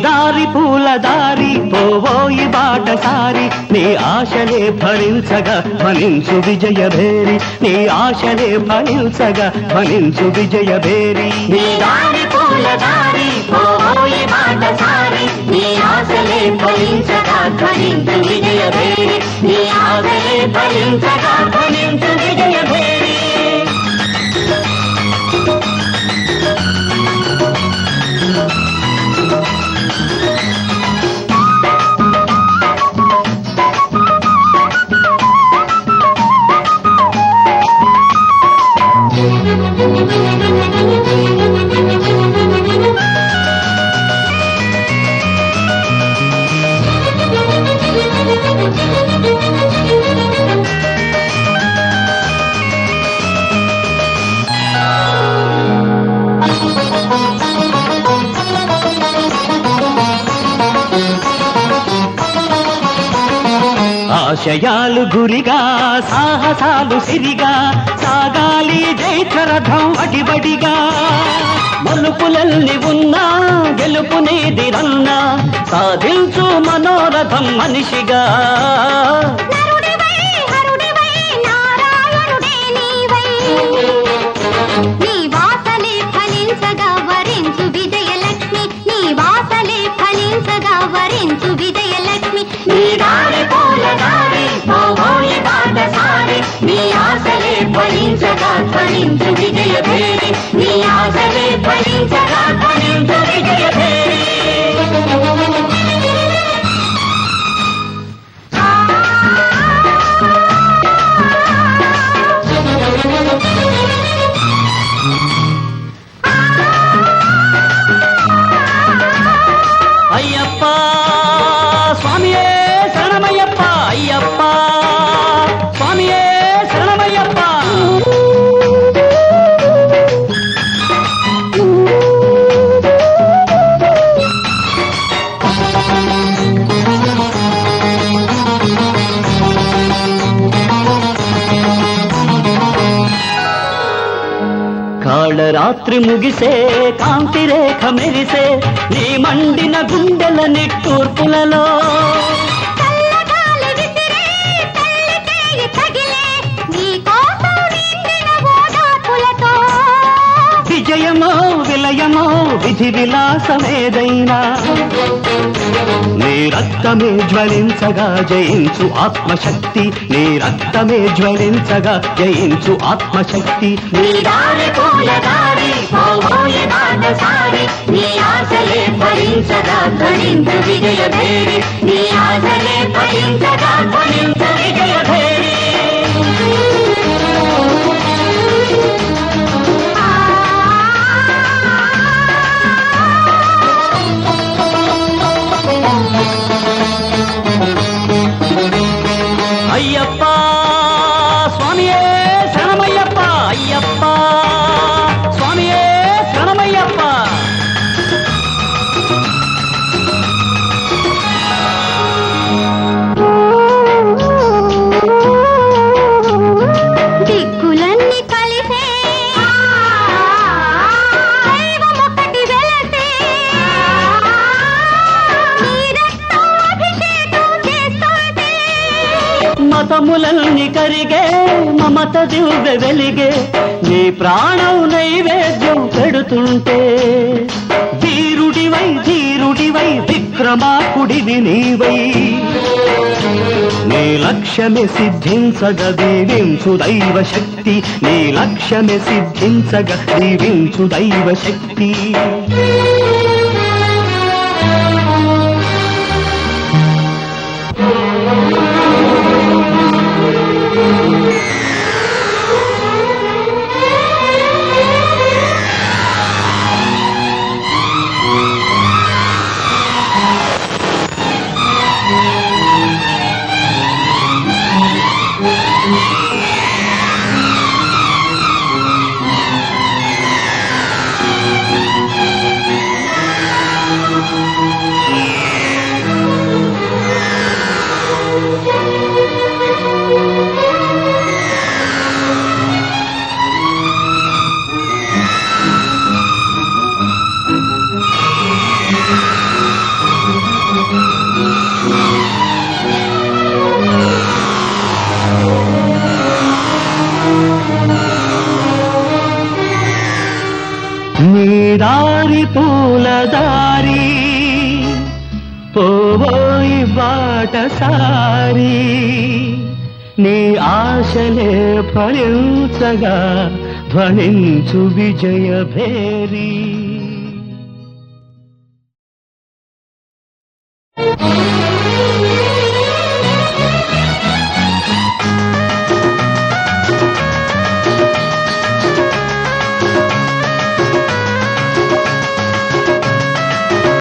దారి పూల దారి పోవోయి బాటసారి నీ ఆశలే ఫలించగా ఫలించు విజయభేరి నీ ఆశలే ఫలించగా ఫలించు విజయభేరి నీ దారి పూల దారి పోవోయి బాటసారి నీ ఆశలే ఫలించగా ఫలించు విజయభేరి నీ ఆశలే ఫలించగా ఫలించు విజయభేరి ఆశయాలు గురిగా సాహసాలు సిరిగా సాగాలి జైత్రరథం అడిబడిగా మలుపులల్ని ఉన్నా గెలుపునేదిరన్నా సాధించు మనోరథం మనిషిగా నీ వాసలే ఫలించగా వరించు విజయలక్ష్మి నీ వాసలే ఫలించగా వరించు విజయలక్ష్మి నీ దారి పూల దారి పోవోయి బాటసారి నీ ఆశలే ఫలించగా ఫలించు విజయభేరి నీ ఆశలే ఫలించగా ఫలించు విజయభేరి అయ్యప్ప స్వామియే శరణమయ్యప్ప అయ్యప్ప స్వామియే శరణమయ్యప్ప కాళరాత్రి ముగిసే కాంతి రేఖ మెరిసే నీ మండిన గుండెల నిట్టూర్పులలో విజయమో విలయమో విధి విలాసమేదైనా నీ రక్తమే జ్వలించగా జయించు ఆత్మశక్తి నీ రక్తమే జ్వలించగా జయించు ఆత్మశక్తి నీ దారి పూల దారి పోవోయి బాటసారి నీ ఆశలే ఫలించగా ఫలించు విజయభేరి నీ ఆశలే ఫలించగా ఫలించు విజయభేరి అయ్యప్ప స్వామియే శరణమయ్యప్ప అయ్యప్ప స్వామియే శరణమయ్యప్ప దిక్కులన్నీ కలిసే దైవమొకటి వెలసే నీ రక్తం అభిషేకం చేస్తుంటే మతములన్నీ కరిగే మమత దివ్య వెలిగే నీ ప్రాణం నైవేద్యం పెడుతుంటే ధీరుడివై విక్రమాకుడివి నీవై నీ లక్ష్యమే సిద్ధించగ దీవించు దైవ శక్తి నీ లక్ష్యమే సిద్ధించగ దీవించు దైవ శక్తి బాటసారి నీ ఆశలే ఫలించగా ధ్వనించు విజయ భేరీ